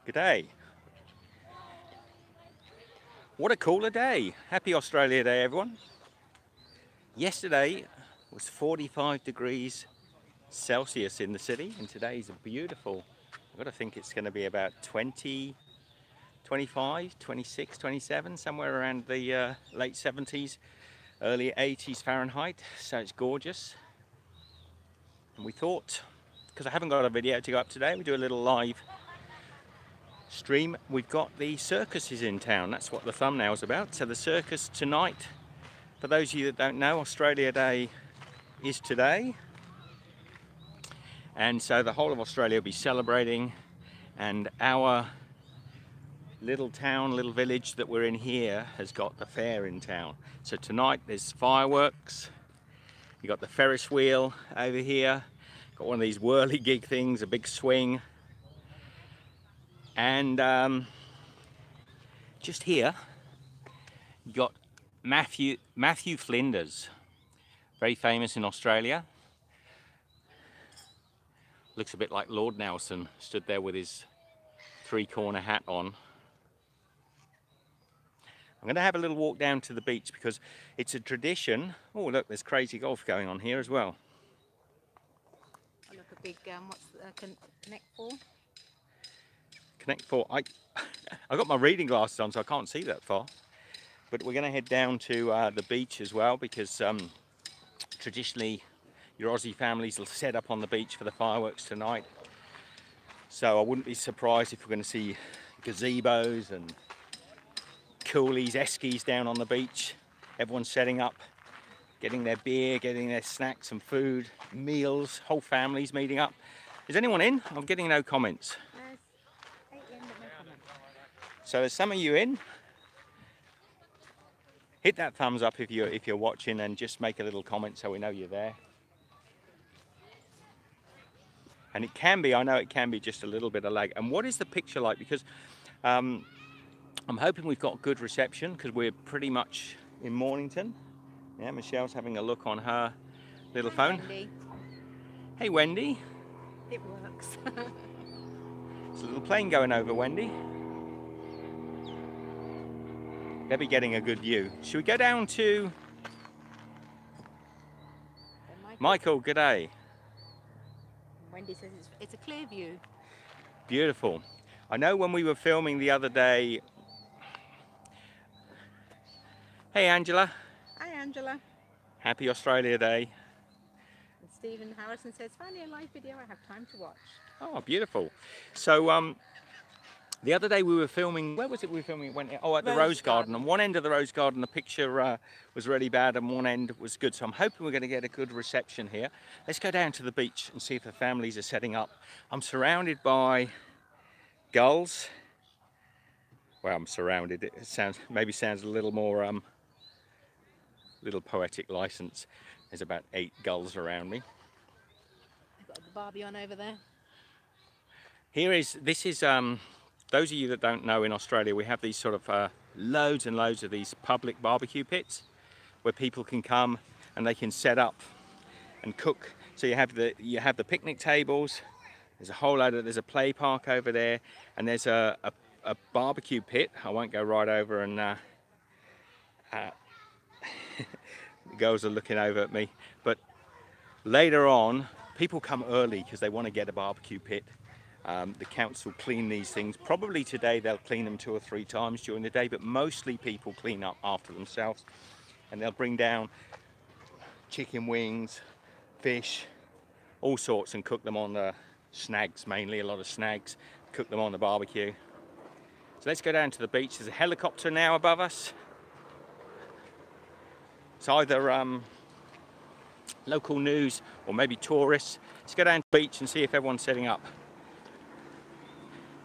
Good day. What a cooler day. Happy Australia Day, everyone. Yesterday was 45 degrees Celsius in the city, and today's a beautiful, I've got to think it's going to be about 20, 25, 26, 27, somewhere around the late 70s, early 80s Fahrenheit. So it's gorgeous. And we thought, because I haven't got a video to go up today, we do a little live stream. We've got the circuses in town. That's what the thumbnail's about. So the circus tonight, for those of you that don't know, Australia Day is today. And so the whole of Australia will be celebrating, and our little town, little village that we're in here has got the fair in town. So tonight there's fireworks. You got the Ferris wheel over here. Got one of these whirly-gig things, a big swing. And just here, you got Matthew Flinders, very famous in Australia. Looks a bit like Lord Nelson, stood there with his three-corner hat on. I'm going to have a little walk down to the beach because it's a tradition. Oh, look, there's crazy golf going on here as well. Oh, look, a big, what's Connect 4? Connect 4. I got my reading glasses on, so I can't see that far. But we're going to head down to the beach as well because traditionally your Aussie families will set up on the beach for the fireworks tonight. So I wouldn't be surprised if we're going to see gazebos and coolies, eskies down on the beach. Everyone's setting up, getting their beer, getting their snacks and food, meals, whole families meeting up. Is anyone in? I'm getting no comments. There's 8 in, but no comment. So there's some of you in. Hit that thumbs up if you're watching, and just make a little comment so we know you're there. And it can be, I know it can be just a little bit of lag. And what is the picture like? Because I'm hoping we've got good reception because we're pretty much in Mornington. Yeah, Michelle's having a look on her little phone. Wendy. Hey, Wendy. It works. There's a little plane going over, Wendy. They'll be getting a good view. Should we go down to Michael? Good day. Wendy says it's a clear view. Beautiful. I know when we were filming the other day. Hey, Angela. Hi, Angela. Happy Australia Day. And Stephen Harrison says, finally a live video I have time to watch. Oh, beautiful. So the other day we were filming, where was it we were filming? At the Rose Garden. On one end of the Rose Garden the picture was really bad and one end was good. So I'm hoping we're going to get a good reception here. Let's go down to the beach and see if the families are setting up. I'm surrounded by gulls. Well, I'm surrounded. It maybe sounds a little more little poetic license. There's about 8 gulls around me. I've got the Barbie on over there. This is those of you that don't know, in Australia we have these sort of loads and loads of these public barbecue pits where people can come and they can set up and cook. So you have the picnic tables. There's a whole load of, there's a play park over there, and there's a barbecue pit. I won't go right over and the girls are looking over at me, but later on people come early because they want to get a barbecue pit. The council clean these things. Probably today they'll clean them 2 or 3 times during the day, but mostly people clean up after themselves, and they'll bring down chicken wings, fish, all sorts, and cook them on the snags, mainly a lot of snags, cook them on the barbecue. So let's go down to the beach. There's a helicopter now above us. It's either local news or maybe tourists. Let's go down to the beach and see if everyone's setting up.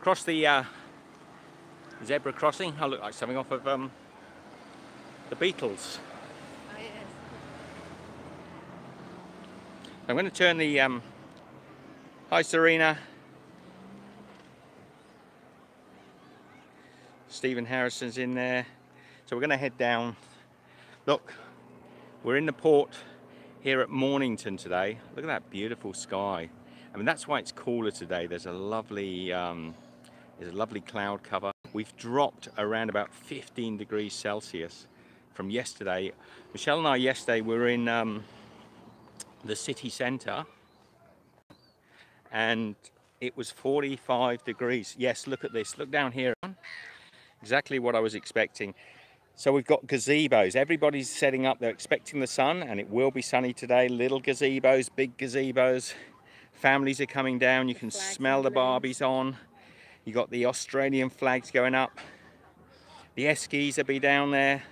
Across the zebra crossing, I look like something off of the Beatles. Oh, yes. I'm going to turn the hi Serena. Stephen Harrison's in there. So we're going to head down. Look, we're in the port here at Mornington today. Look at that beautiful sky. I mean, that's why it's cooler today. There's a lovely There's a lovely cloud cover. We've dropped around about 15 degrees Celsius from yesterday. Michelle and I yesterday were in the city centre, and it was 45 degrees. Yes, look at this. Look down here. Exactly what I was expecting. So we've got gazebos. Everybody's setting up. They're expecting the sun, and it will be sunny today. Little gazebos, big gazebos. Families are coming down. You can smell the Barbies on. You got the Australian flags going up. The Eskies will be down there.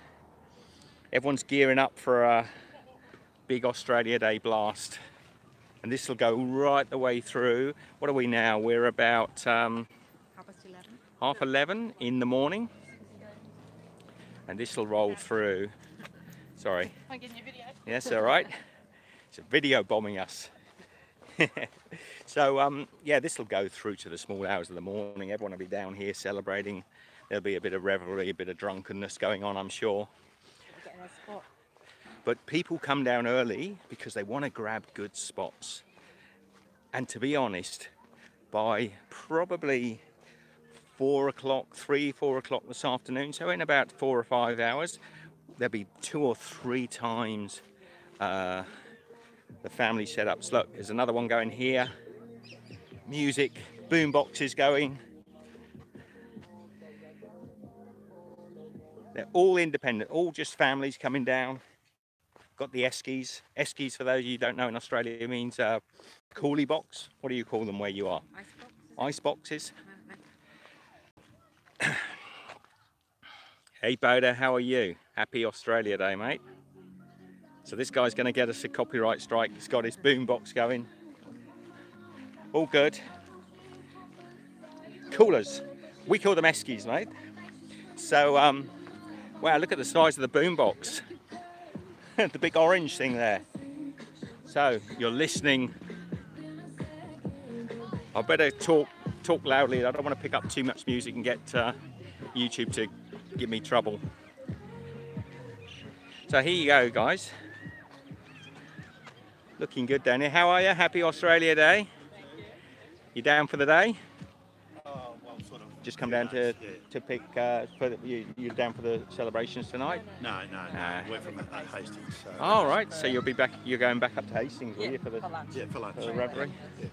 Everyone's gearing up for a big Australia Day blast. And this will go right the way through. What are we now? We're about 11:30 in the morning. And this will roll through. Sorry. I'm getting your video. Yes, all right. It's a video bombing us. So, yeah, this will go through to the small hours of the morning. Everyone will be down here celebrating. There'll be a bit of revelry, a bit of drunkenness going on, I'm sure. Getting a spot. But people come down early because they want to grab good spots. And to be honest, by probably 4 o'clock, 4 o'clock this afternoon, so in about 4 or 5 hours, there'll be 2 or 3 times the family setups. Look, there's another one going here. Music, boom boxes going. They're all independent, all just families coming down. Got the Eskies. Eskies, for those of you who don't know, in Australia means coolie box. What do you call them where you are? Ice boxes. Hey Boda, how are you? Happy Australia Day, mate. So this guy's going to get us a copyright strike. He's got his boom box going. All good. Coolers. We call them Eskies, mate. So, wow, look at the size of the boom box. The big orange thing there. So, you're listening. I better talk loudly. I don't want to pick up too much music and get YouTube to give me trouble. So here you go, guys. Looking good down here. How are you? Happy Australia Day? You down for the day? Well, sort of. Just come down to pick. You're down for the celebrations tonight? No. We're from Hastings. So. All right. So you'll be back. You're going back up to Hastings, will you, for the lunch? Yeah, for lunch. For the revelry? Yeah.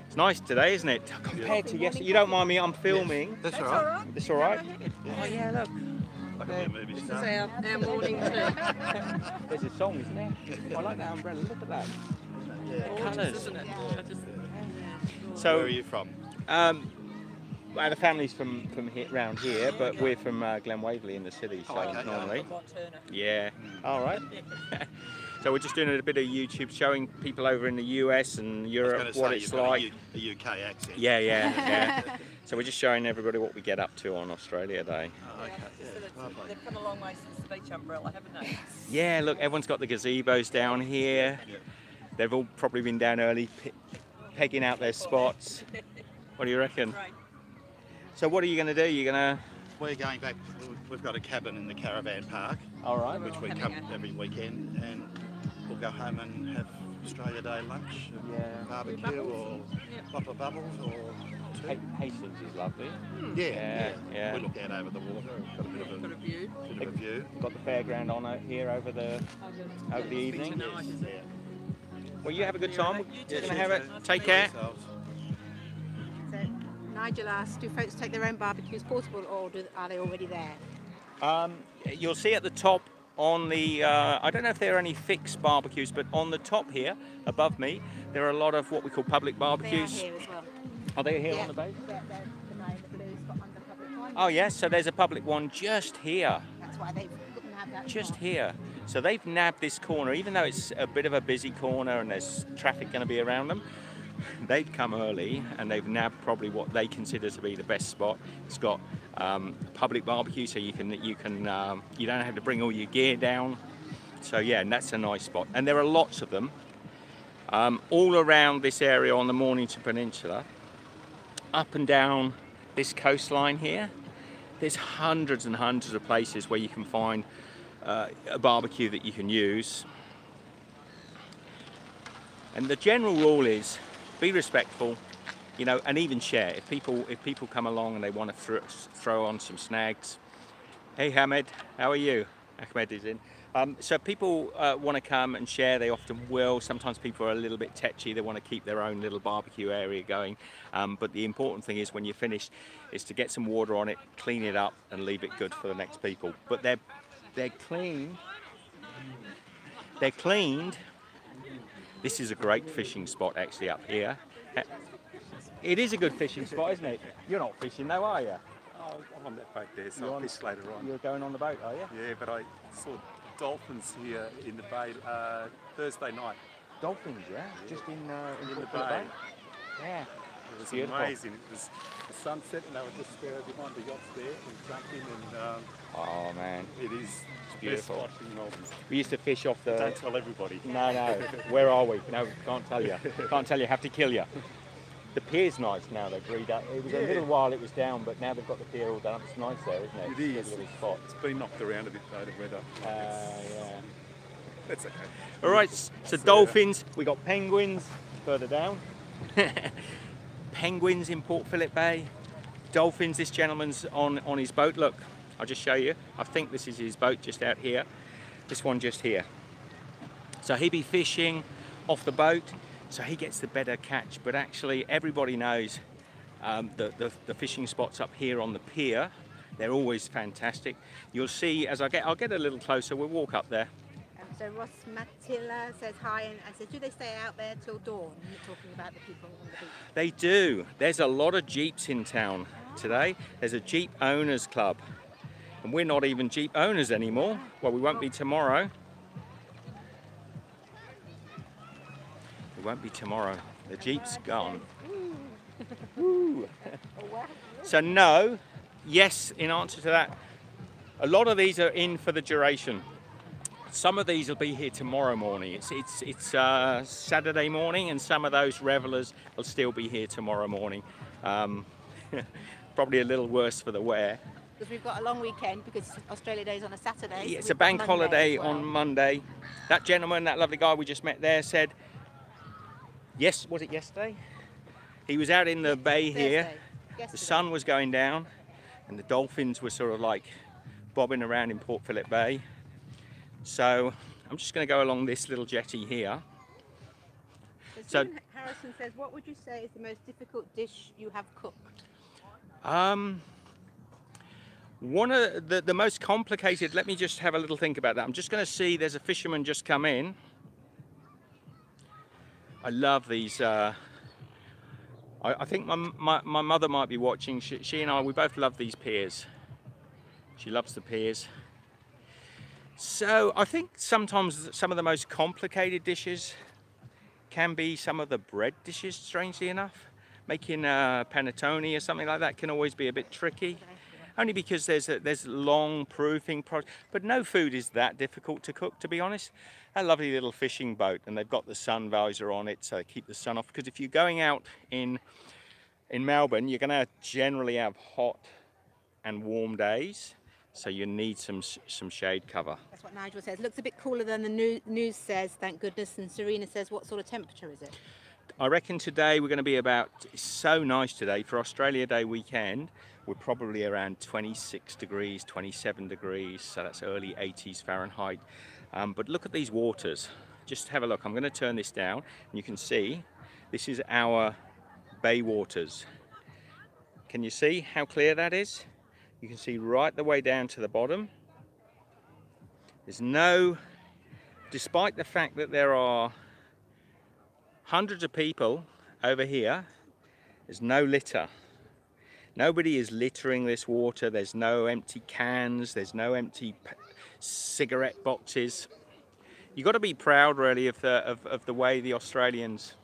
It's nice today, isn't it? Compared to yesterday. You don't mind me? I'm filming. That's all right. It's all right. Yeah. Oh yeah, look. Like a movie This is star. our morning tea. There's a song, isn't there? I like that umbrella. Look at that. Yeah. Colours. Isn't it? So, Where are you from? Well, the family's from round here, but we're from Glen Waverley in the city, so okay, normally. Turner. Yeah. All right. So we're just doing a bit of YouTube, showing people over in the US and Europe what it's like. A UK accent. Yeah. So we're just showing everybody what we get up to on Australia Day. Oh, okay. Yeah. Lovely. They've come a long way since the beach umbrella, haven't they? Yeah, look, everyone's got the gazebos down here. Yeah. They've all probably been down early, pegging out their spots. What do you reckon? Right. So what are you going to do? You're going to... We're going back. We've got a cabin in the caravan park, All right. which we come every weekend, and we'll go home and have Australia Day lunch, Yeah. barbecue, or bottle of bubbles, or tea. Hastings is lovely. Yeah. We look out over the water. We've got a bit of Got a view. a view. Got the fairground on out here over the evening. Yeah. Well, you have a good time. We're going to have it. Cheers, Take care. yourselves. So Nigel asked, do folks take their own barbecues portable, or are they already there? You'll see at the top on the, I don't know if there are any fixed barbecues, but on the top here, above me, there are a lot of what we call public They are barbecues. here as well. Are they here Yeah. on the base? Yeah, the blue spot under public one. Oh yes, so there's a public one just here. That's why they couldn't have that. Just spot. here. So they've nabbed this corner, even though it's a bit of a busy corner and there's traffic going to be around them. They've come early and they've nabbed probably what they consider to be the best spot. It's got public barbecue, so you don't have to bring all your gear down. So yeah, and that's a nice spot. And there are lots of them all around this area on the Mornington Peninsula, up and down this coastline here. There's hundreds and hundreds of places where you can find a barbecue that you can use. And the general rule is be respectful, you know, and even share. If people come along and they want to throw on some snags. Hey Ahmed, how are you? Ahmed is in. So if people want to come and share, they often will. Sometimes people are a little bit tetchy. They want to keep their own little barbecue area going. But the important thing is when you're finished is to get some water on it, clean it up and leave it good for the next people. But they're clean. They're cleaned. This is a great fishing spot actually up here. It is a good fishing spot, isn't it? You're not fishing though, are you? Oh, I'm on that boat there, so I'll fish later on. You're going on the boat, are you? Yeah, but I saw dolphins here in the bay Thursday night. Dolphins, yeah? Just in the bay. Yeah. It was beautiful. amazing. It was the sunset and they were just behind the yachts there and jumped in and Oh man, it is beautiful. best spot in Melbourne. we used to fish off the... Don't tell everybody. No, where are we? No, can't tell you. Can't tell you, have to kill you. The pier's nice now, they've redone up. It was a little while it was down, but now they've got the pier all done up. It's nice there, isn't it? It It's is. a good little spot. It's been knocked around a bit though, the weather. Yeah. That's okay. All right, so dolphins, we got penguins further down. Penguins in Port Phillip Bay. Dolphins, this gentleman's on his boat. Look, I'll just show you. I think this is his boat just out here. This one just here. So he'd be fishing off the boat, so he gets the better catch. But actually, everybody knows the fishing spots up here on the pier. They're always fantastic. You'll see as I'll get a little closer. We'll walk up there. So Ross Matilla says hi, and I said, do they stay out there till dawn? You're talking about the people on the beach. They do. There's a lot of Jeeps in town today. There's a Jeep Owners Club. And we're not even Jeep owners anymore. Well, we won't be tomorrow. We won't be tomorrow. The Jeep's gone. Woo. So no, yes, in answer to that, a lot of these are in for the duration. Some of these will be here tomorrow morning. It's Saturday morning, and some of those revelers will still be here tomorrow morning. Probably a little worse for the wear. Because we've got a long weekend, because Australia Day is on a Saturday. Yeah, so it's a we've got bank Monday holiday as well. on Monday. That gentleman, that lovely guy we just met there said, yes, was it yesterday? He was out in the bay here. Thursday. The Yesterday. sun was going down and the dolphins were sort of like bobbing around in Port Phillip Bay. So I'm just going to go along this little jetty here. So Stephen Harrison says, what would you say is the most difficult dish you have cooked? One of the most complicated, let me just have a little think about that. I'm just going to see, there's a fisherman just come in. I love these. I think my mother might be watching. She and I, we both love these piers. She loves the piers. So I think sometimes some of the most complicated dishes can be some of the bread dishes, strangely enough. Making panettone or something like that can always be a bit tricky. Only because there's long proofing process. But no food is that difficult to cook, to be honest. A lovely little fishing boat, and they've got the sun visor on it, so they keep the sun off. Because if you're going out in Melbourne, you're going to generally have hot and warm days, so you need some shade cover. That's what Nigel says. Looks a bit cooler than the news says, thank goodness. And Serena says, what sort of temperature is it? I reckon today we're going to be about, it's so nice today for Australia Day weekend. We're probably around 26 degrees, 27 degrees, so that's early 80s Fahrenheit. But look at these waters. Just have a look. I'm going to turn this down, and you can see this is our bay waters. Can you see how clear that is? You can see right the way down to the bottom. There's no, despite the fact that there are hundreds of people over here, there's no litter. Nobody is littering this water. There's no empty cans. There's no empty cigarette boxes. You've got to be proud, really, of the way the Australians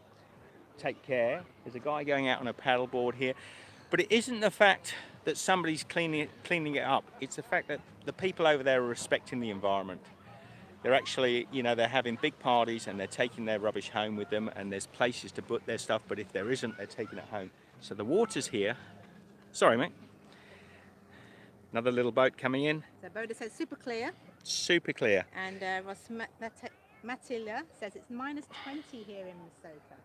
take care. There's a guy going out on a paddleboard here. But it isn't the fact that somebody's cleaning it up. It's the fact that the people over there are respecting the environment. They're actually, you know, they're having big parties and they're taking their rubbish home with them, and there's places to put their stuff, but if there isn't, they're taking it home. So the water's here. Sorry, mate. Another little boat coming in. So Boda says super clear. Super clear. And Ross Matilla says it's -20 here in Minnesota.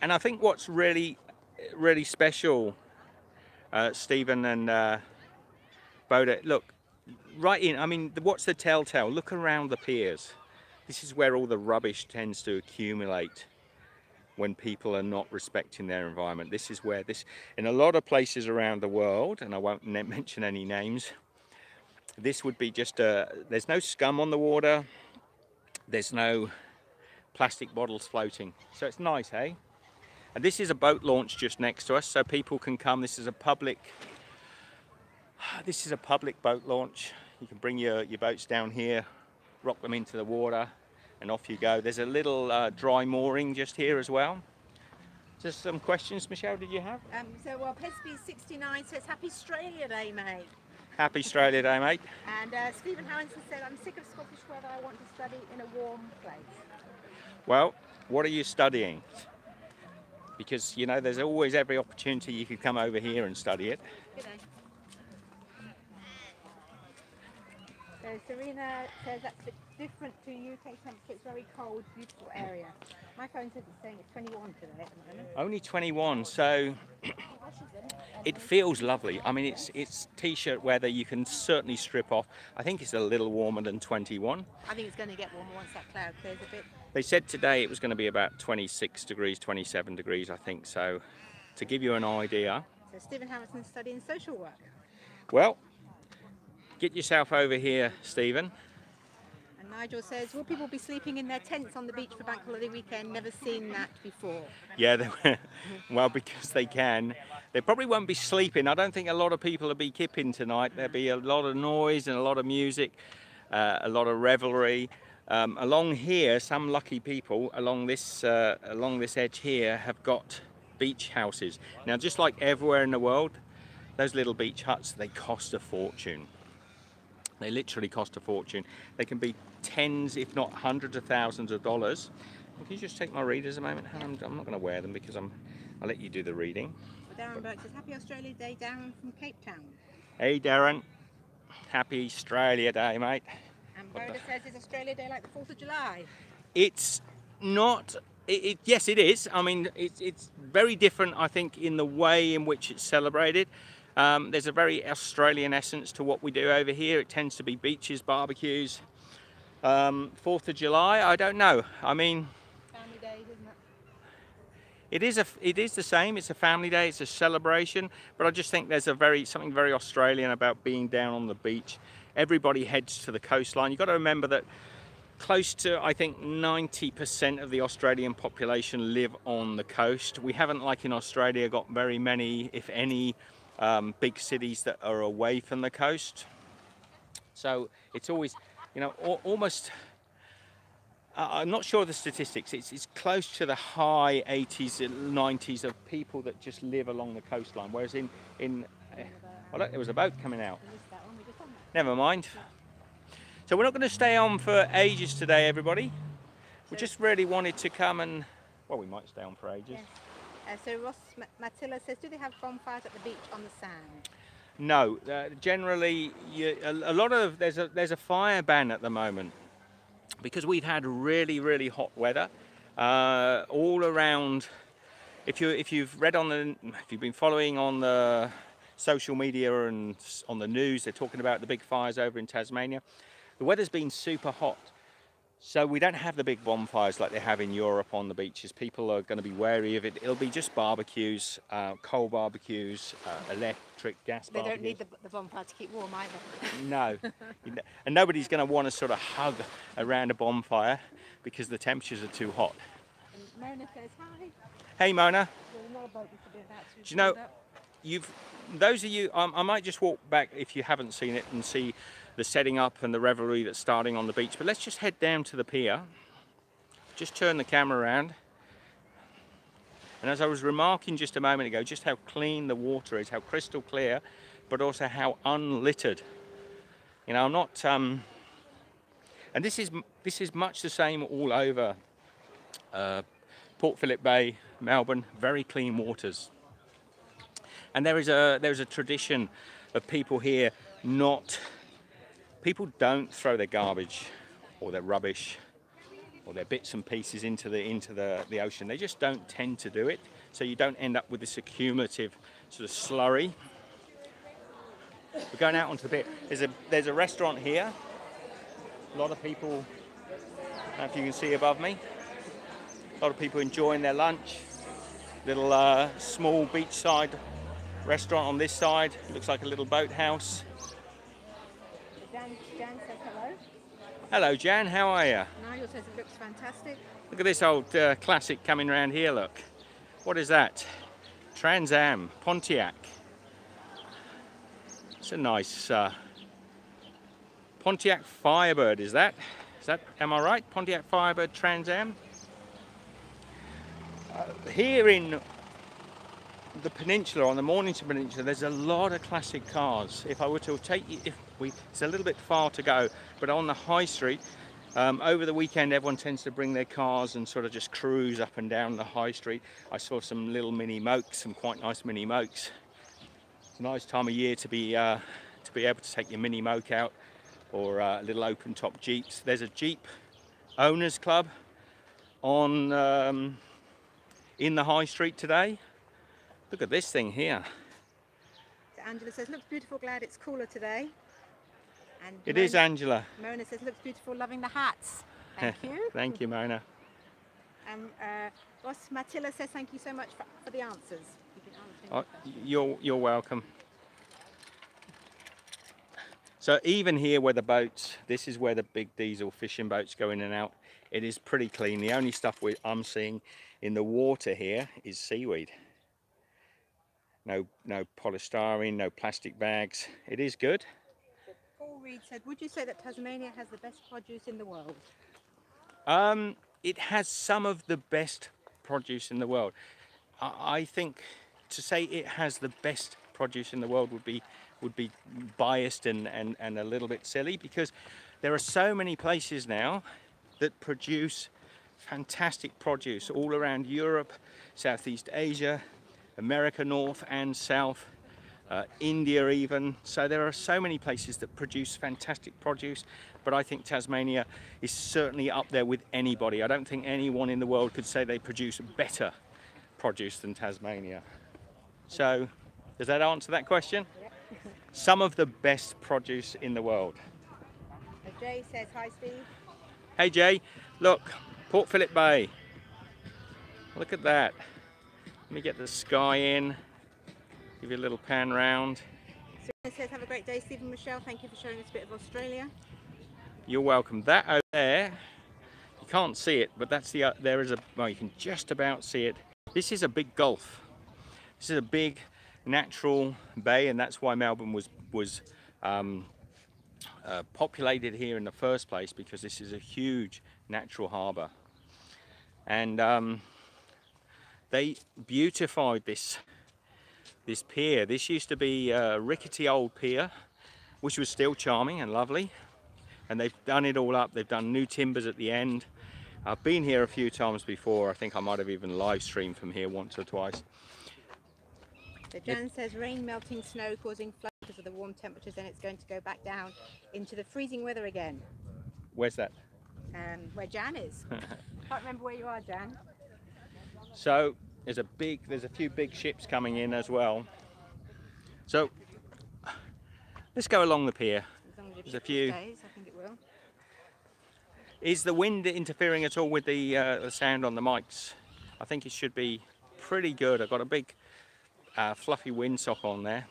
And I think what's really really special, Stephen and Boda. Look, right in. I mean, what's the telltale? Look around the piers. This is where all the rubbish tends to accumulate when people are not respecting their environment. This is where this, in a lot of places around the world, and I won't mention any names, this would be just there's no scum on the water, there's no plastic bottles floating. So it's nice, hey? And this is a boat launch just next to us, so people can come. This is a public boat launch. You can bring your boats down here, rock them into the water, and off you go. There's a little dry mooring just here as well. Just some questions, Michelle, did you have? Well, Pesby's 69 says, Happy Australia Day, mate. Happy Australia Day, mate. And Stephen Owens said, I'm sick of Scottish weather, I want to study in a warm place. Well, what are you studying? Because, you know, there's always every opportunity you could come over here and study it. Good day. So Serena says that's a bit different to UK temperature. It's very cold, beautiful area. My phone says it's saying it's 21 today at the moment. Only 21, so it feels lovely. I mean, it's t-shirt weather. You can certainly strip off. I think it's a little warmer than 21. I think it's going to get warmer once that cloud clears a bit. They said today it was going to be about 26 degrees, 27 degrees, I think. So to give you an idea. So Stephen Harrison's studying social work. Well, get yourself over here, Stephen. And Nigel says, will people be sleeping in their tents on the beach for bank holiday weekend? Never seen that before. Yeah, well, because they can. They probably won't be sleeping. I don't think a lot of people will be kipping tonight. There'll be a lot of noise and a lot of music, a lot of revelry. Along here, some lucky people along this edge here have got beach houses. Now, just like everywhere in the world, those little beach huts, they cost a fortune. They literally cost a fortune. They can be tens, if not hundreds of thousands of dollars. Can you just take my readers a moment? I'm not going to wear them because I'll let you do the reading. Well, Darren Burke says, Happy Australia Day, Darren from Cape Town. Hey, Darren. Happy Australia Day, mate. And Boda says, is Australia Day like the 4th of July? It's not. Yes, it is. I mean, it's very different, I think, in the way in which it's celebrated. There's a very Australian essence to what we do over here. It tends to be beaches, barbecues. 4th of July, I don't know. I mean, Family Day, isn't it? it is the same. It's a family day. It's a celebration. But I just think there's something very Australian about being down on the beach. Everybody heads to the coastline. You've got to remember that close to, I think, 90% of the Australian population live on the coast. We haven't, like in Australia, got very many, if any, big cities that are away from the coast. So it's always, you know, almost, I'm not sure of the statistics, it's close to the high 80s and 90s of people that just live along the coastline, whereas oh look, there was a boat coming out. Never mind. So we're not going to stay on for ages today, everybody. We just really wanted to come and, well, we might stay on for ages. Yes. So Ross Matilla says, do they have bonfires at the beach on the sand? No, generally, there's a fire ban at the moment because we've had really hot weather all around. If you've been following on the social media and on the news, they're talking about the big fires over in Tasmania. The weather's been super hot, so we don't have the big bonfires like they have in Europe on the beaches. People are going to be wary of it. It'll be just barbecues, coal barbecues, electric, gas barbecues. They don't need the bonfire to keep warm either. No, and nobody's going to want to sort of hug around a bonfire because the temperatures are too hot. And Mona says hi. Hey Mona. There's another boat we could do that. Do you know, those of you, I might just walk back if you haven't seen it and see the setting up and the revelry that's starting on the beach. But let's just head down to the pier. Just turn the camera around. And as I was remarking just a moment ago, just how clean the water is, how crystal clear, but also how unlittered. You know, I'm not, and this is much the same all over Port Phillip Bay, Melbourne, very clean waters. And there's a tradition of people here people don't throw their garbage or their rubbish or their bits and pieces into the ocean. They just don't tend to do it, so you don't end up with this accumulative sort of slurry. We're going out onto the bit. There's a restaurant here. A lot of people, I don't know if you can see above me, a lot of people enjoying their lunch. Little small beachside restaurant on this side. Looks like a little boathouse. Jan says hello. Hello Jan, how are you? Nigel says it looks fantastic. Look at this old classic coming around here, look. What is that? Trans Am, Pontiac. It's a nice Pontiac Firebird, is that? Am I right? Pontiac Firebird Trans Am? Here in the peninsula, on the Mornington Peninsula, there's a lot of classic cars. If I were to take you, it's a little bit far to go, but on the high street, over the weekend everyone tends to bring their cars and sort of just cruise up and down the high street. I saw some little mini mokes, some quite nice mini mokes. It's a nice time of year to be able to take your mini moke out, or little open top Jeeps. There's a Jeep Owners Club on in the high street today. Look at this thing here. So Angela says, looks beautiful, glad it's cooler today. And It is Angela. Mona says, looks beautiful, loving the hats. Thank you. Thank you, Mona. Ross Matilla says, thank you so much for the answers. Oh, you're welcome. So even here where the boats, this is where the big diesel fishing boats go in and out. It is pretty clean. The only stuff I'm seeing in the water here is seaweed. No polystyrene, no plastic bags. It is good. Paul Reed said, would you say that Tasmania has the best produce in the world? It has some of the best produce in the world. I think to say it has the best produce in the world would be biased and a little bit silly, because there are so many places now that produce fantastic produce all around Europe, Southeast Asia, America North and South, India even. So there are so many places that produce fantastic produce, but I think Tasmania is certainly up there with anybody. I don't think anyone in the world could say they produce better produce than Tasmania. So does that answer that question? Yep. Some of the best produce in the world. Jay says, hi Steve. Hey Jay, look, Port Phillip Bay. Look at that. Let me get the sky in, give you a little pan round. Serena says, have a great day, Steve and Michelle. Thank you for showing us a bit of Australia. You're welcome. That over there, you can't see it, but that's there is well, you can just about see it. This is a big gulf. This is a big natural bay, and that's why Melbourne was populated here in the first place, because this is a huge natural harbour. And they beautified this pier. This used to be a rickety old pier, which was still charming and lovely. And they've done it all up. They've done new timbers at the end. I've been here a few times before. I think I might have even live streamed from here once or twice. So Jan says, rain, melting snow causing flood because of the warm temperatures, then it's going to go back down into the freezing weather again. Where's that? Where Jan is. Can't remember where you are, Jan. So there's a few big ships coming in as well. So let's go along the pier. There's a few. Days, I think it will. Is the wind interfering at all with the sound on the mics? I think it should be pretty good. I've got a big fluffy windsock on there.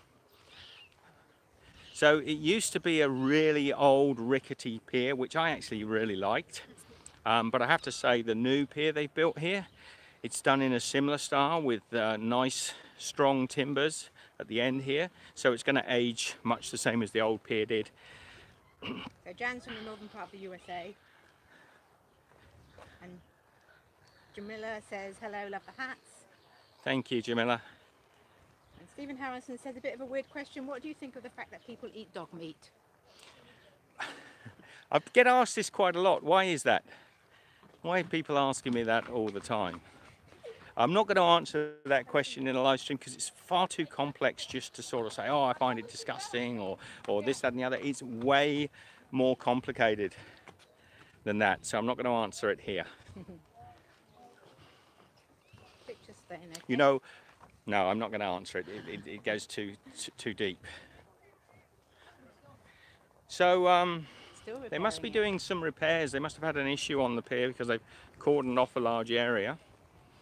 So it used to be a really old rickety pier, which I actually really liked. But I have to say the new pier they've built here, it's done in a similar style with nice strong timbers at the end here. So it's going to age much the same as the old pier did. So Jan's from the northern part of the USA. And Jamila says, hello, love the hats. Thank you, Jamila. And Stephen Harrison says, a bit of a weird question. What do you think of the fact that people eat dog meat? I get asked this quite a lot. Why is that? Why are people asking me that all the time? I'm not going to answer that question in a live stream because it's far too complex just to sort of say, oh, I find it disgusting, or this, that and the other. It's way more complicated. than that, so I'm not going to answer it here. Picture's staying okay. You know, no, I'm not going to answer it. It goes too deep. So Still they must be repairing doing some repairs. They must have had an issue on the pier because they've cordoned off a large area.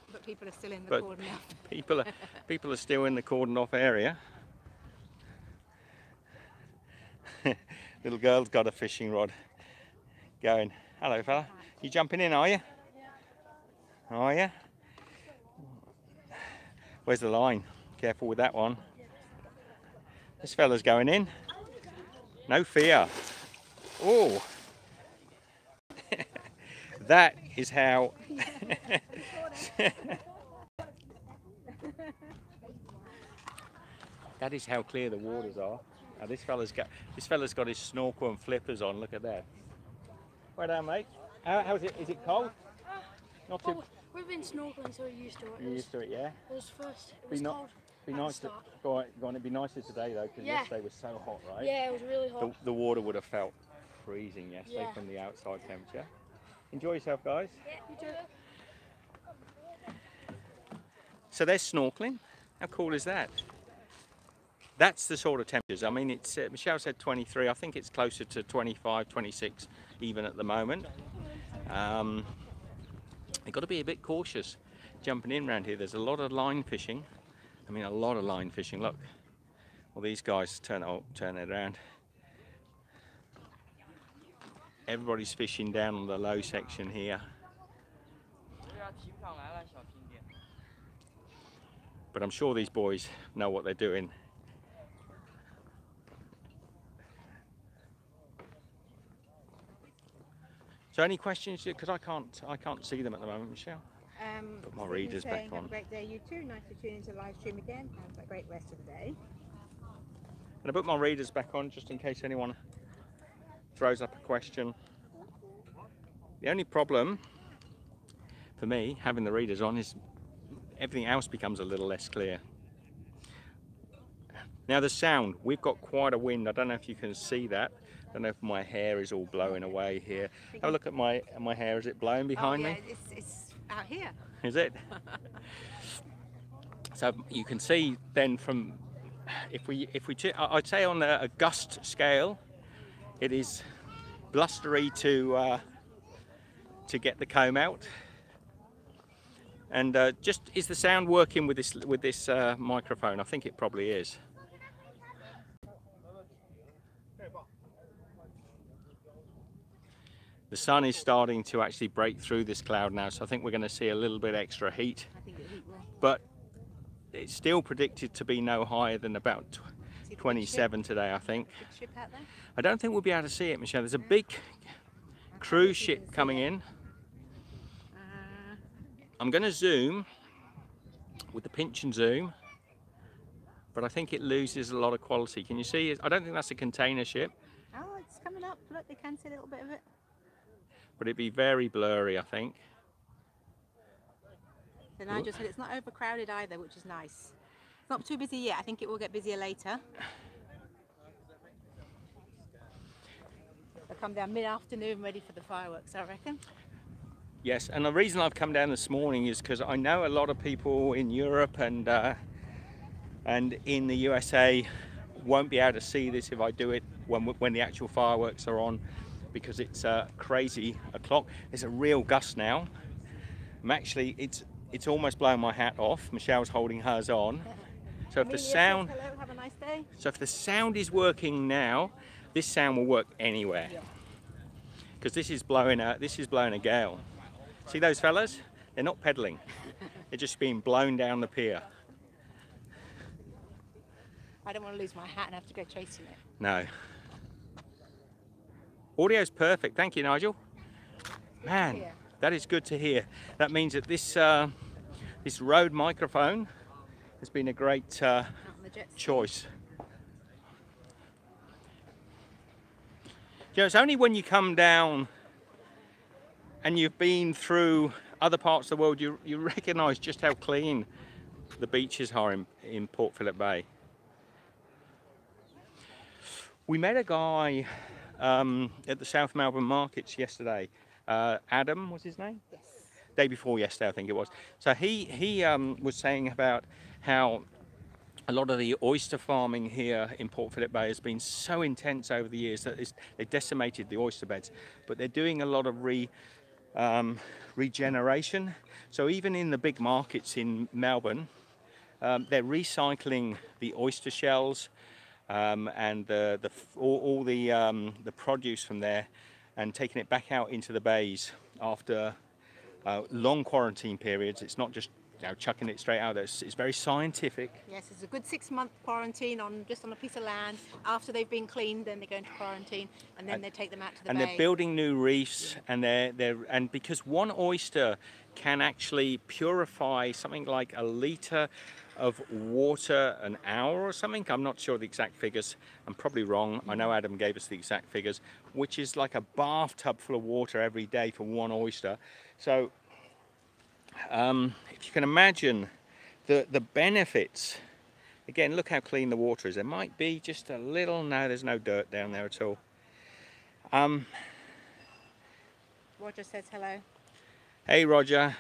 it. But people are still in the But cordon now. people are still in the cordoned off area. Little girl's got a fishing rod going. Hello, fella. You jumping in, are you? Are you? Where's the line? Careful with that one. This fella's going in. No fear. Oh, that is how. That is how clear the waters are. Now this fella's got his snorkel and flippers on. Look at that. Well done, mate. How is it? Is it cold? Not too. Oh, we've been snorkeling, so we're used to it. You're used to it, yeah. It was first. It was Be, cold. be at the nice to start. go on. It'd be nicer today though, because Yeah. yesterday was so hot, right? Yeah, it was really hot. The water would have felt freezing yesterday Yeah. from the outside temperature. Enjoy yourself, guys. Yeah, you too. So they're snorkeling. How cool is that? That's the sort of temperatures. I mean, it's Michelle said 23. I think it's closer to 25, 26 even at the moment. You've got to be a bit cautious jumping in around here. There's a lot of line fishing. I mean, a lot of line fishing. Look, well, these guys turn it around. Everybody's fishing down on the low section here. But I'm sure these boys know what they're doing. So any questions? Because I can't see them at the moment, Michelle. Put my readers back on. Have a great day, you too. Nice to tune into the live stream again. Have a great rest of the day. And I put my readers back on just in case anyone throws up a question. The only problem for me having the readers on is everything else becomes a little less clear. Now the sound, we've got quite a wind. I don't know if you can see that. I don't know if my hair is all blowing away here. Have a look at my hair. Is it blowing behind me? It's out here. Is it? So you can see then from I'd say on a gust scale, it is blustery to get the comb out. And just is the sound working with this microphone? I think it probably is. The sun is starting to actually break through this cloud now, so I think we're going to see a little bit extra heat. I think it will. But it's still predicted to be no higher than about 27 today, I think. Big ship out there? I don't think we'll be able to see it, Michelle. There's a big cruise ship coming in. I'm going to zoom with the pinch and zoom, but I think it loses a lot of quality. Can you see it? I don't think that's a container ship. Oh, it's coming up. Look, they can see a little bit of it. But it'd be very blurry, I think. So Nigel said it's not overcrowded either, which is nice. It's not too busy yet. I think it will get busier later. They'll come down mid-afternoon ready for the fireworks, I reckon. Yes, and the reason I've come down this morning is because I know a lot of people in Europe and in the USA won't be able to see this if I do it when the actual fireworks are on, because it's crazy o'clock. There's a real gust now. Actually, it's almost blowing my hat off. Michelle's holding hers on. So if the sound, hello, have a nice day. so if the sound is working now, this sound will work anywhere. Because this is blowing a gale. See those fellas? They're not pedalling. They're just being blown down the pier. I don't want to lose my hat and have to go chasing it. No. Audio's perfect. Thank you, Nigel. Man, that is good to hear. That means that this Rode microphone has been a great choice. You know, it's only when you come down and you've been through other parts of the world you recognise just how clean the beaches are in Port Phillip Bay. We met a guy at the South Melbourne markets yesterday, Adam was his name? Yes. Day before yesterday, I think it was. So he was saying about how a lot of the oyster farming here in Port Phillip Bay has been so intense over the years that they decimated the oyster beds, but they're doing a lot of regeneration. So even in the big markets in Melbourne, they're recycling the oyster shells and all the produce from there and taking it back out into the bays after long quarantine periods. It's not just chucking it straight out. It's very scientific. Yes, it's a good 6-month quarantine just on a piece of land. After they've been cleaned, then they go into quarantine, and then they take them out to the And bay. they're building new reefs, and and because one oyster can actually purify something like 1 litre of water an hour or something. I'm not sure the exact figures. I'm probably wrong. I know Adam gave us the exact figures, which is like a bathtub full of water every day for one oyster. So if you can imagine the benefits, again, look how clean the water is. There might be just a little, no, there's no dirt down there at all. Roger says hello. Hey, Roger.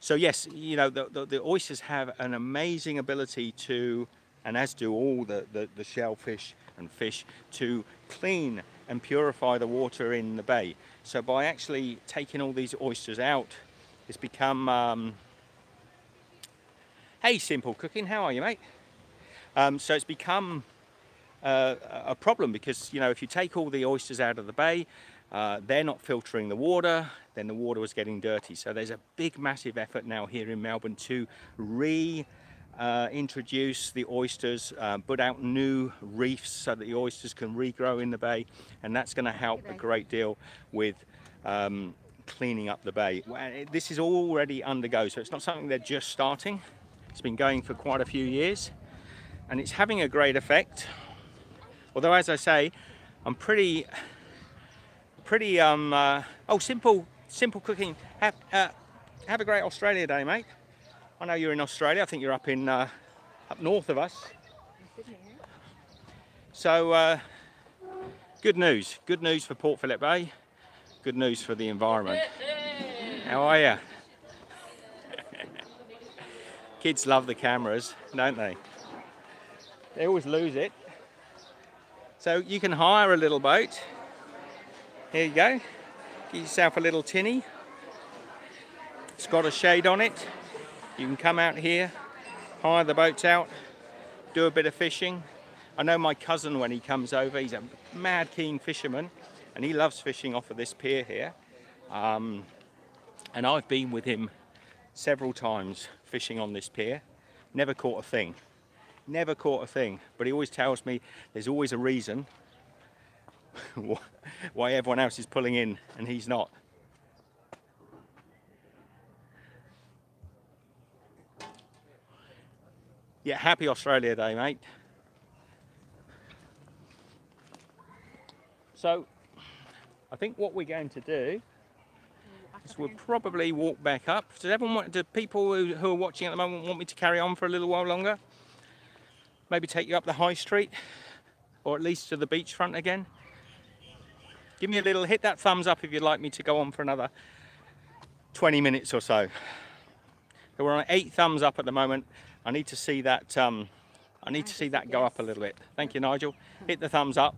So yes, you know, the oysters have an amazing ability to, and as do all the shellfish and fish, to clean and purify the water in the bay. So by actually taking all these oysters out, it's become, hey, Simple Cooking, how are you, mate? So it's become a problem because, you know, if you take all the oysters out of the bay, they're not filtering the water, then the water was getting dirty. So there's a big, massive effort now here in Melbourne to introduce the oysters, put out new reefs so that the oysters can regrow in the bay, and that's going to help a great deal with cleaning up the bay. This is already undergo, so it's not something they're just starting. It's been going for quite a few years, and it's having a great effect. Although, as I say, I'm pretty oh, simple cooking. Have a great Australia Day, mate. I know you're in Australia. I think you're up in up north of us. So good news for Port Phillip Bay. Good news for the environment. How are you? Kids love the cameras, don't they? They always lose it. So you can hire a little boat. Here you go. Get yourself a little tinny. It's got a shade on it. You can come out here, hire the boats out, do a bit of fishing. I know my cousin, when he comes over, he's a mad keen fisherman, and he loves fishing off of this pier here. And I've been with him several times fishing on this pier. Never caught a thing. Never caught a thing. But he always tells me there's always a reason why everyone else is pulling in and he's not. Yeah, happy Australia Day, mate. So, I think what we're going to do is we'll probably walk back up. Do people who are watching at the moment want me to carry on for a little while longer? Maybe take you up the high street, or at least to the beachfront again? Give me a little, hit that thumbs up if you'd like me to go on for another 20 minutes or so. So we're on 8 thumbs up at the moment. I need to see that. I need to see that go up a little bit. Thank you, Nigel. Hit the thumbs up.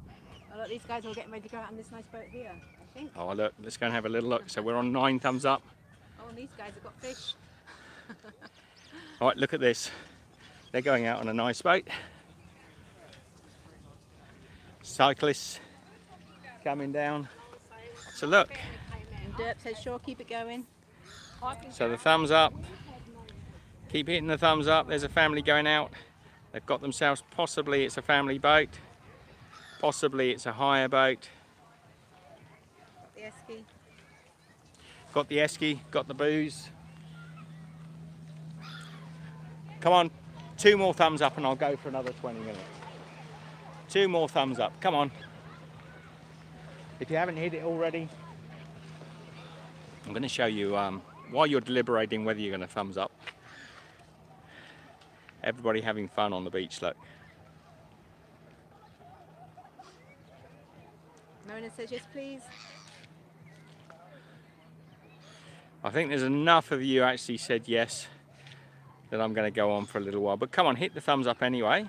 Oh, look, these guys are all getting ready to go out on this nice boat here, I think. Oh, look, let's go and have a little look. So we're on 9 thumbs up. Oh, and these guys have got fish. All right, look at this. They're going out on a nice boat. Cyclists coming down. So look. And Derp says, sure, keep it going. So the thumbs up. Keep hitting the thumbs up. There's a family going out. They've got themselves, possibly it's a family boat. Possibly it's a hire boat. The esky. Got the esky, got the booze. Come on, 2 more thumbs up and I'll go for another 20 minutes. 2 more thumbs up, come on. If you haven't hit it already, I'm going to show you while you're deliberating whether you're going to thumbs up. Everybody having fun on the beach, look. Mona says, yes, please. I think there's enough of you actually said yes that I'm going to go on for a little while. But come on, hit the thumbs up anyway.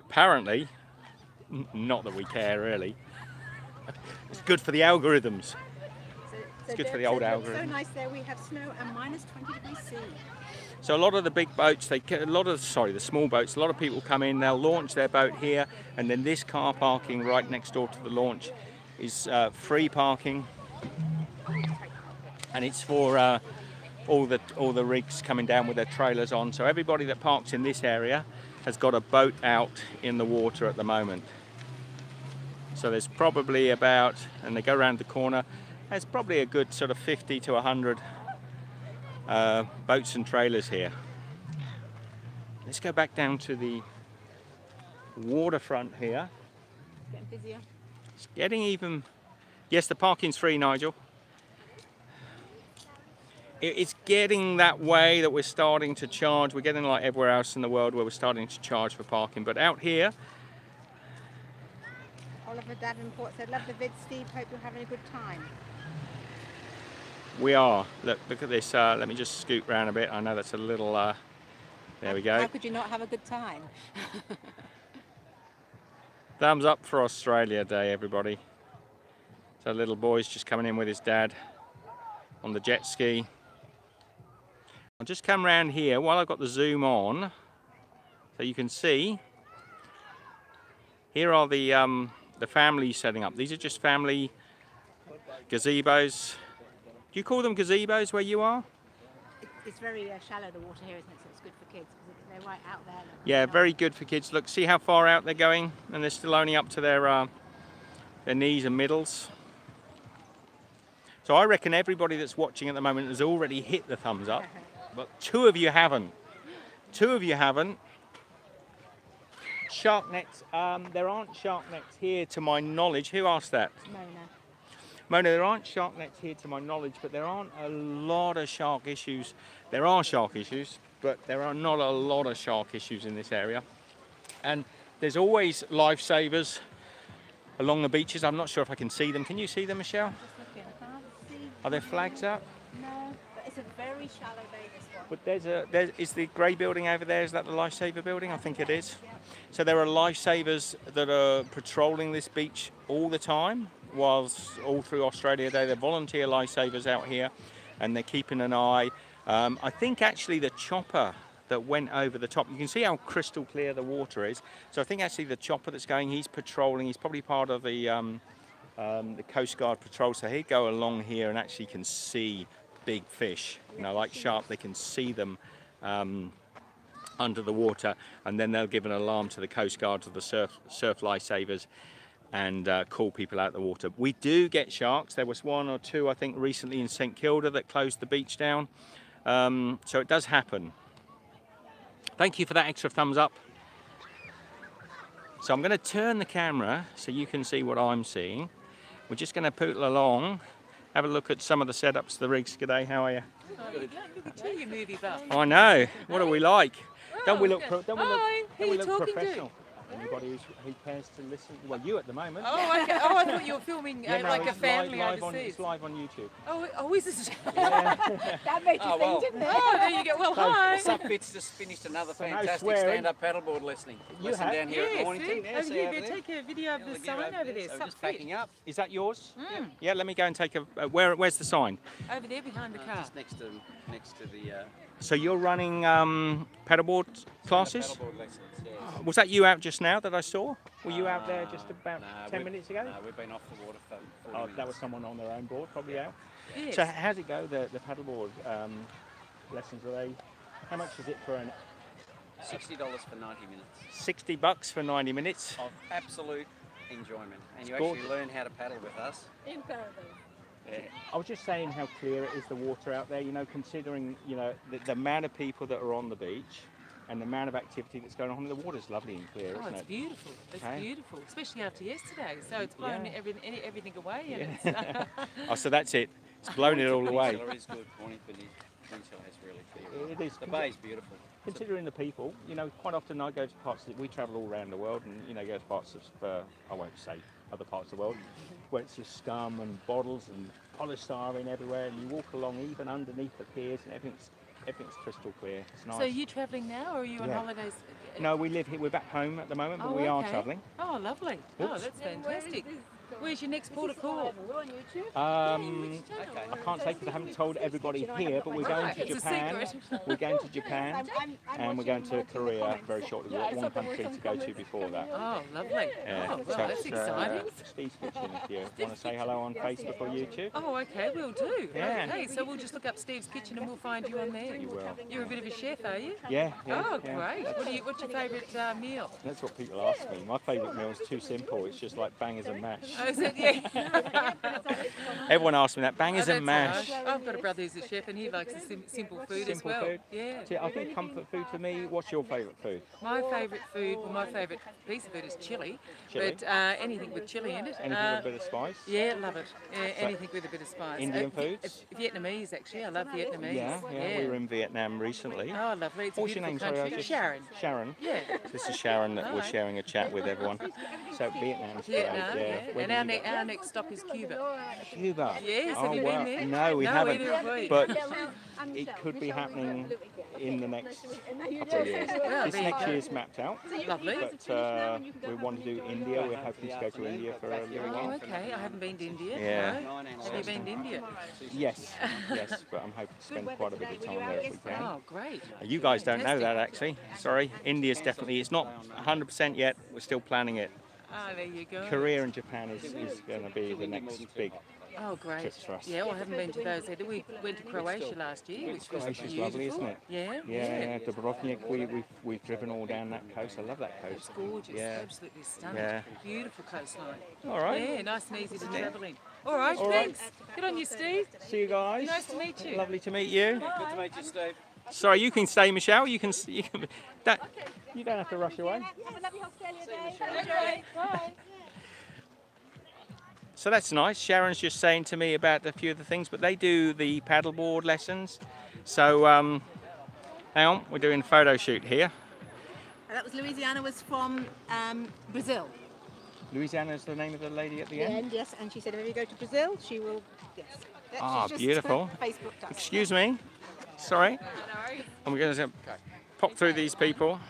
Apparently, not that we care really. It's good for the algorithms. It's good for the old algorithm. So nice there. We have snow and minus 20 degrees C. So a lot of the big boats, the small boats, a lot of people come in, they'll launch their boat here, and then this car parking right next door to the launch is free parking, and it's for all the rigs coming down with their trailers on. So everybody that parks in this area has got a boat out in the water at the moment. So there's probably about, and they go around the corner, there's probably a good sort of 50 to 100 boats and trailers here. Let's go back down to the waterfront here. It's getting busier. It's getting even, yes, the parking's free, Nigel. It's getting that way that we're starting to charge. We're getting like everywhere else in the world where we're starting to charge for parking. But out here, Oliver Davenport said, love the vid, Steve, hope you're having a good time. we are. Look at this. Let me just scoot round a bit. I know that's a little, there we go. How could you not have a good time? Thumbs up for Australia Day, everybody. So little boy's just coming in with his dad on the jet ski. I'll just come round here while I've got the zoom on, so you can see. Here are the family setting up. These are just family gazebos. Do you call them gazebos where you are? It's very shallow, the water here, isn't it? So it's good for kids because they're right out there. Yeah, very good for kids. Look, see how far out they're going, and they're still only up to their knees and middles. So I reckon everybody that's watching at the moment has already hit the thumbs up, but two of you haven't. Two of you haven't. Shark nets. There aren't shark nets here to my knowledge. Who asked that? Mona, there aren't shark nets here to my knowledge, but there aren't a lot of shark issues. There are shark issues, but there are not a lot of shark issues in this area. And there's always lifesavers along the beaches. I'm not sure if I can see them. Can you see them, Michelle? Are there flags up? No, but it's a very shallow bay, this one. But is the grey building over there, is that the lifesaver building? I think it is. So there are lifesavers that are patrolling this beach all the time, whilst all through Australia Day. They're volunteer lifesavers out here, and they're keeping an eye. I think actually the chopper that went over the top, you can see how crystal clear the water is. So I think actually the chopper that's going, he's patrolling. He's probably part of the Coast Guard patrol. So he'd go along here and actually can see big fish, you know, like shark. They can see them under the water, and then they'll give an alarm to the Coast Guard, to the surf lifesavers, and call people out of the water. We do get sharks. There was one or two, I think, recently in St Kilda that closed the beach down. So it does happen. Thank you for that extra thumbs up. So I'm going to turn the camera so you can see what I'm seeing. We're just going to poodle along, have a look at some of the setups, the rigs. G'day, how are you? Good. Look at you, movie buff. I know. What are we like? Don't we look? Hi, Don't who we are you look talking professional? to? Anybody who cares to listen? Well, you at the moment. Oh, okay. Oh, I thought you were filming Yeah, no, like a it's family live overseas. it's live on YouTube. Oh, is this? That made you think, didn't it? Oh, there you go. Well, hi. Sufbit's just finished another So no fantastic swearing. stand-up paddleboard lesson You have? down here at Mornington. Over see here, over they there. take a video of the sign over there. So just Sufbit. packing up. Is that yours? Yeah, let me go and take a. Where's the sign? Over there behind the car. Just next to the So you're running paddleboard classes? paddleboard lessons. Yeah. Was that you out just now that I saw? Were you out there just about No, 10 minutes ago? No, we've been off the water for 40 Oh, minutes. that was someone on their own board, probably out. Yes. So how's it go, the paddleboard lessons? Are they? How much is it for an $60 for 90 minutes $60 for 90 minutes? of absolute enjoyment. And you It's actually learn how to paddle with us. In paradise. Yeah. I was just saying how clear it is, the water out there, you know, considering, you know, the amount of people that are on the beach and the amount of activity that's going on. The water's lovely and clear, Oh, isn't it's it? beautiful. It's Okay. beautiful, especially after yesterday. So it's blown Yeah. everything away. And Yeah. it's, Oh, so that's it. It's blown it all away. Peninsula is good. Mornington Peninsula is really clear. It is. The bay's beautiful. Considering the people, you know, quite often I go to parts that we travel all around the world, and you know, go to parts of I won't say other parts of the world, where it's just scum and bottles and polystyrene everywhere, and you walk along even underneath the piers, and everything's crystal clear. It's nice. So are you travelling now, or are you on Yeah. holidays? No, we live here. We're back home at the moment, but Oh, we are okay. travelling. Oh, lovely. Oh, Whoops. that's fantastic. Where's your next port of call? We're on YouTube. I can't say because I haven't told everybody here, but we're going to It's a Japan. secret. We're going to Japan, and we're going to Korea very shortly. We've got one country to go to before that. Oh, lovely. Yeah, Oh, well, that's exciting. Steve's Kitchen, if you want to say hello on Facebook or YouTube. Oh, okay, we'll do. Yeah. Okay, so we'll just look up Steve's Kitchen and we'll find you on there. You will. You're a bit of a chef, are you? Yeah. Oh, yeah. great. What's your favourite meal? That's what people ask me. My favourite meal is too simple. It's just like bangers and mash. Oh, is it? Yeah. Everyone asks me that. Bangers Oh, and that's mash. nice. I've got a brother who's a chef and he likes the simple food as Simple well. food? Yeah. See, I think comfort food for me. What's your favourite food? My favourite food, well, my favourite piece of food is chili, Chili? but anything with chili in it. Anything with a bit of spice? Yeah, love it. Anything with a bit of spice. Indian foods? Vietnamese, actually. I love Vietnamese. Yeah. We were in Vietnam recently. Oh, lovely. It's a What's your beautiful name? Sorry, country. Sharon. Sharon. Yeah. This is Sharon that we're Hi. sharing a chat with everyone. So Vietnam's great. Vietnam, yeah. When And did you our next stop is Cuba. go? Cuba. Yes, Oh, have you wow. been there? No, we No, haven't. either have we. But it could be happening in the next couple of years. Well, This there you next go. year's mapped out, Lovely. but we want to do India. We're hoping to go to India for a little Oh, while. okay. I haven't been to India. Yeah. No. Have you been to India? Yes, but I'm hoping to spend quite a bit of time there if we can. Oh, great. You guys don't know that actually. Sorry, India's definitely, it's not 100% yet. We're still planning it. Oh, there you go. Korea and Japan is going to be the next big. Oh, great. Trips for us. Yeah, well, I haven't been to those either. We went to Croatia last year, which was Croatia's beautiful. lovely, isn't it? Yeah, Yeah, Dubrovnik. We've driven all down that coast. I love that coast. It's gorgeous, Yeah. absolutely stunning. Yeah. Beautiful coastline. All right. Yeah, nice and easy to travel in. All right, All right. thanks. Good on you, Steve. See you guys. Nice to meet you. Lovely to meet you. Good to meet you, Steve. Sorry, you can stay, Michelle. You can. You don't have to rush away. Have a lovely Australia day. Bye. So that's nice. Sharon's just saying to me about a few of the things, but they do the paddleboard lessons. So hang on, we're doing a photo shoot here. That was Louisiana, was from Brazil. Louisiana's the name of the lady at the Yeah, end. and yes, and she said if you go to Brazil, she will. Yes. That- Ah, she's just beautiful. Facebooked us. Excuse me. Sorry. I'm going to pop through these people.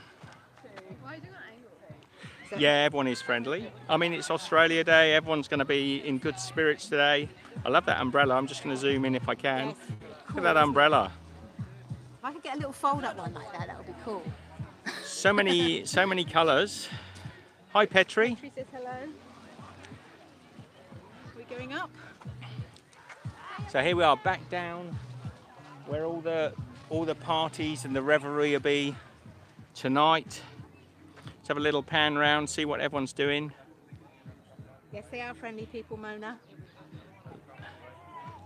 Yeah, everyone is friendly. I mean, it's Australia Day. Everyone's going to be in good spirits today. I love that umbrella. I'm just going to zoom in if I can. Yes. Look at that umbrella. If I could get a little fold-up one like that would be cool. So many colours. Hi, Petri. She says hello. We're going up. So here we are, back down where all the parties and the revelry will be tonight. Let's have a little pan round, see what everyone's doing. Yes, they are friendly people, Mona.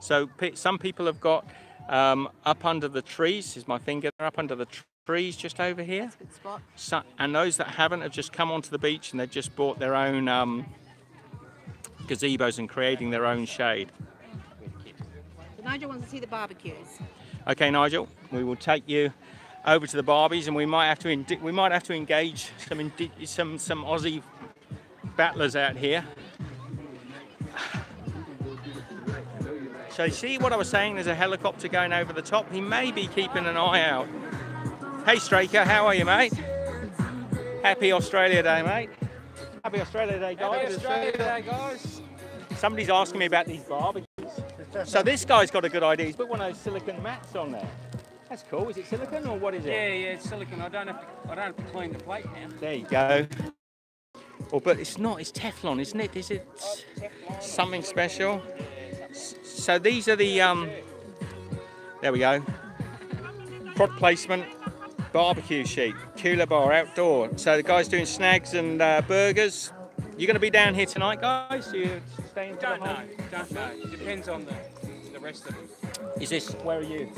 So some people have got up under the trees. Here's my finger. They're up under the trees just over here. That's a good spot. So, and those that haven't have just come onto the beach and they've just bought their own gazebos and creating their own shade. So Nigel wants to see the barbecues. Okay, Nigel, we will take you over to the Barbies, and we might have to engage some Aussie battlers out here. So you see what I was saying? There's a helicopter going over the top. He may be keeping an eye out. Hey Straker, how are you, mate? Happy Australia Day, mate. Happy Australia Day, guys. Happy Australia Day, guys. Somebody's asking me about these barbecues. So this guy's got a good idea. He's put one of those silicone mats on there. That's cool. Is it silicone or what is it? Yeah, it's silicone. I don't have to clean the plate now. There you go. Oh, but it's not. It's Teflon, isn't it? Is it something special? So these are the there we go. Prod placement barbecue sheet, cooler bar outdoor. So the guy's doing snags and burgers. You're going to be down here tonight, guys? You staying? Don't know. It depends on the rest of them. Is this? Where are you?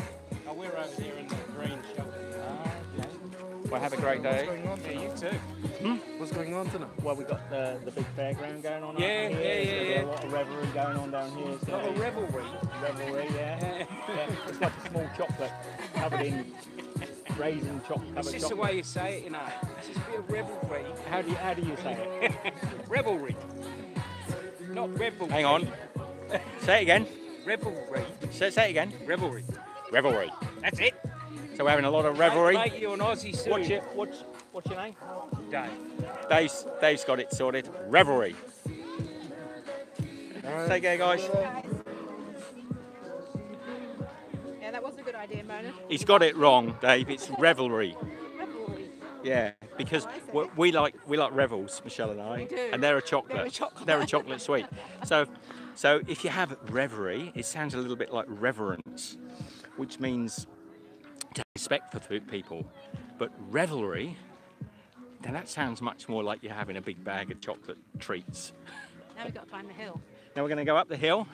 Oh, we're over there in the green shop. Well, have a great day. Yeah, you too. What's going on tonight? Well, we've got the big fairground going on. Yeah, out here. yeah. There's a lot of revelry going on down here. So Not a revelry. revelry, yeah. Yeah. It's like a small chocolate covered in raisin chocolate. It's just the way you say it, you know. It's just a bit of revelry. How do you say it? Revelry. Not revelry. Hang on. Say it again. Revelry. Say it again. Revelry. Revelry. That's it. So we're having a lot of revelry. Mate, you're an Aussie soon. What's your name? Dave. Dave's got it sorted. Revelry. Take care, guys. Yeah, that was a good idea, Mona. He's got it wrong, Dave. It's revelry. Revelry. Yeah, because we like revels, Michelle and I, We do. and they're a chocolate. They're a chocolate. They're a chocolate sweet. So if you have reverie, it sounds a little bit like reverence, which means to have respect for people. But revelry, then that sounds much more like you're having a big bag of chocolate treats. Now we've got to climb the hill. Now we're going to go up the hill.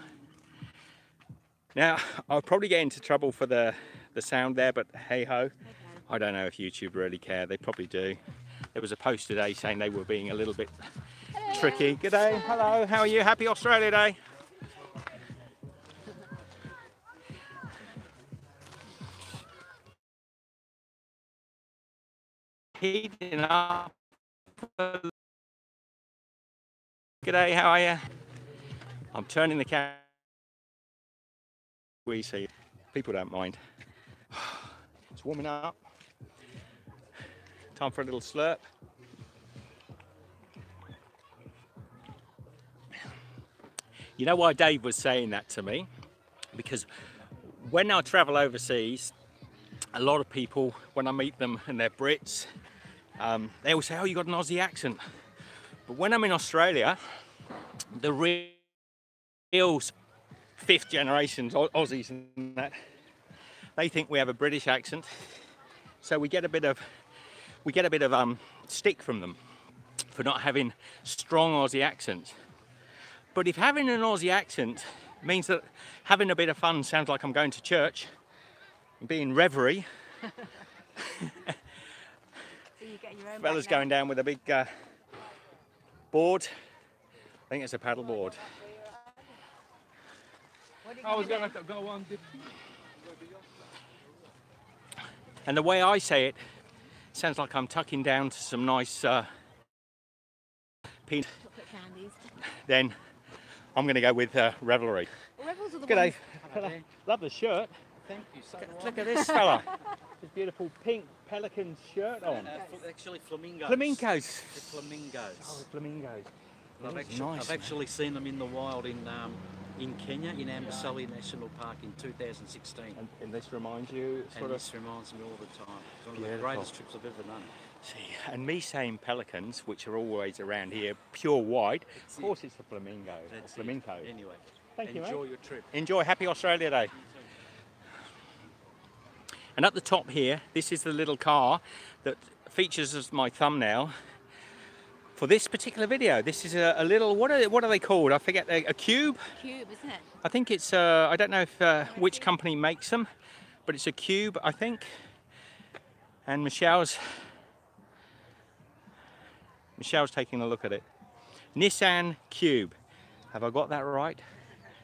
Now I'll probably get into trouble for the sound there, but hey ho. I don't know if YouTube really care. They probably do. There was a post today saying they were being a little bit tricky. Good day. Hello. How are you? Happy Australia Day. Heating up. Good day. How are you? I'm turning the camera. We see. People don't mind. It's warming up. Time for a little slurp. You know why Dave was saying that to me? Because when I travel overseas, a lot of people, when I meet them and they're Brits, they always say, oh, you got an Aussie accent. But when I'm in Australia, the real fifth generations Aussies and that, they think we have a British accent. So we get a bit of stick from them for not having strong Aussie accents. But if having an Aussie accent means that having a bit of fun sounds like I'm going to church and being reverie, So you get your own fella's bag now. going down with a big board. I think it's a paddle board. What are you I was gonna going to go on. And the way I say it sounds like I'm tucking down to some nice peanut. chocolate candies? Then I'm going to go with revelry. Well, Rebels are the Good ones. day. Love the shirt. Thank you so much. Look at this fella. This beautiful pink pelican shirt on. Actually, flamingos. Flamingos. The flamingos. Oh, the flamingos. I've That's actually, nice, I've actually seen them in the wild in Kenya, in Amboseli National Park in 2016. And this reminds you And this reminds me all the time. It's one of the Beautiful. greatest trips I've ever done. See, and me saying pelicans, which are always around here, pure white. Of course, it's the flamingo. That's it. Flamenco. Anyway, Thank you, mate. enjoy your trip. Enjoy. Happy Australia Day. And at the top here, this is the little car that features as my thumbnail for this particular video. This is a little, what are they called? I forget. A cube. Cube, isn't it? I think it's. I don't know if which company makes them, but it's a cube, I think. And Michelle's taking a look at it. Nissan Cube. Have I got that right?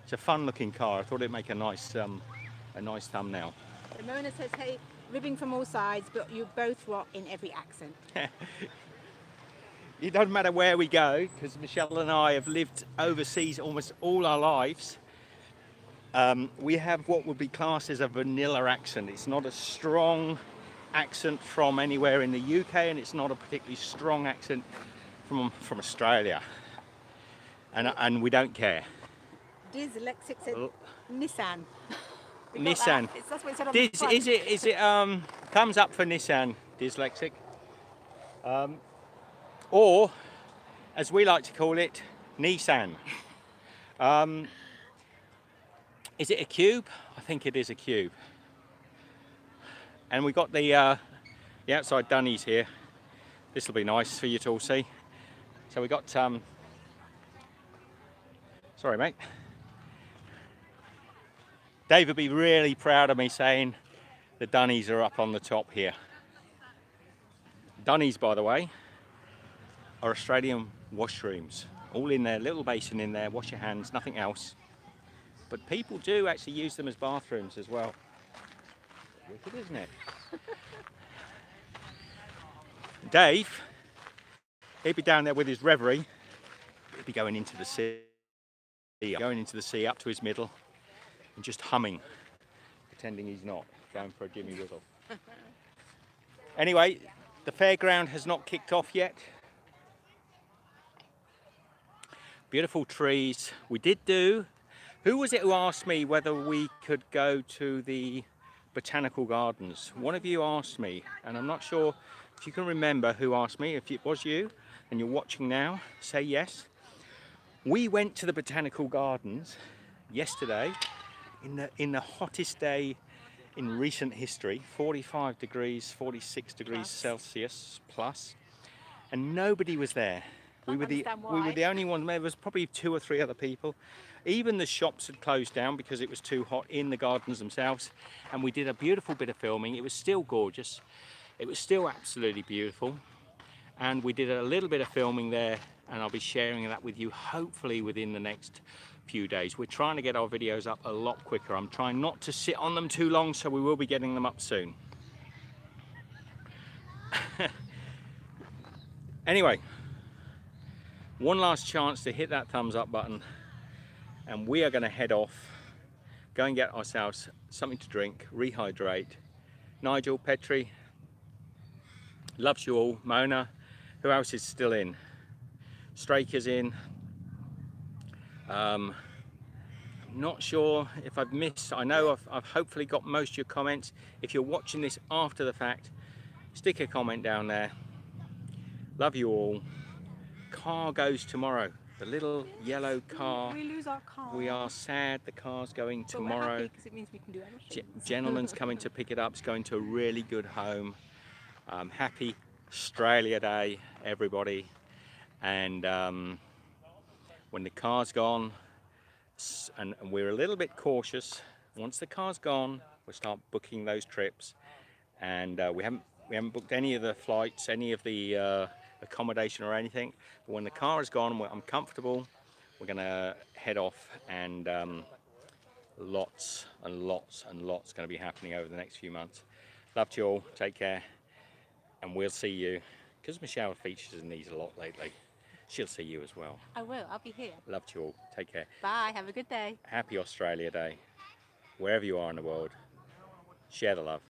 It's a fun-looking car. I thought it'd make a nice thumbnail. So Mona says, hey, ribbing from all sides, but you both rock in every accent. It doesn't matter where we go, because Michelle and I have lived overseas almost all our lives. We have what would be classed as a vanilla accent. It's not a strong accent from anywhere in the UK, and it's not a particularly strong accent from Australia. And we don't care. Dyslexic said Nissan. We got Nissan. that. That's what it said on the front. Is it thumbs up for Nissan, dyslexic? Or, as we like to call it, Nissan. Is it a cube? I think it is a cube. And we got the outside dunnies here. This will be nice for you to all see. So we got sorry, mate. Dave would be really proud of me saying the dunnies are up on the top here. Dunnies, by the way, are Australian washrooms. All in there, little basin in there, wash your hands, nothing else. But people do actually use them as bathrooms as well. Wicked, isn't it? Dave, he'd be down there with his reverie. He'd be going into the sea, up to his middle. and just humming, pretending he's not, going for a Jimmy Wiggle. Anyway, the fairground has not kicked off yet. Beautiful trees. We did do, who was it who asked me whether we could go to the botanical gardens? One of you asked me, and I'm not sure if you can remember who asked me. If it was you and you're watching now, say yes. We went to the botanical gardens yesterday in the hottest day in recent history, 45 degrees, 46 degrees Celsius plus, and nobody was there. We were the only ones. There was probably 2 or 3 other people. Even the shops had closed down because it was too hot in the gardens themselves. And we did a beautiful bit of filming. It was still gorgeous. It was still absolutely beautiful. And we did a little bit of filming there, and I'll be sharing that with you hopefully within the next few days. We're trying to get our videos up a lot quicker. I'm trying not to sit on them too long, so we will be getting them up soon. Anyway, one last chance to hit that thumbs up button, and we are going to head off, go and get ourselves something to drink, rehydrate. Nigel, Petri, loves you all. Mona, who else is still in? Straker's in. I'm not sure if I've missed. I know I've hopefully got most of your comments. If you're watching this after the fact, stick a comment down there. Love you all. Car goes tomorrow. The little yellow car. We lose our car. We are sad the car's going But we're tomorrow. happy 'cause it means we can do everything. Gentleman's coming to pick it up. It's going to a really good home. Happy Australia Day, everybody. And when the car's gone, and we're a little bit cautious, once the car's gone, we'll start booking those trips. And we haven't booked any of the flights, any of the accommodation or anything. But when the car is gone, I'm comfortable, we're gonna head off, and lots and lots and lots going to be happening over the next few months. Love to you all. Take care, and we'll see you, because Michelle features in these a lot lately. She'll see you as well. I will. I'll be here. Love to you all. Take care. Bye. Have a good day. Happy Australia Day. Wherever you are in the world, share the love.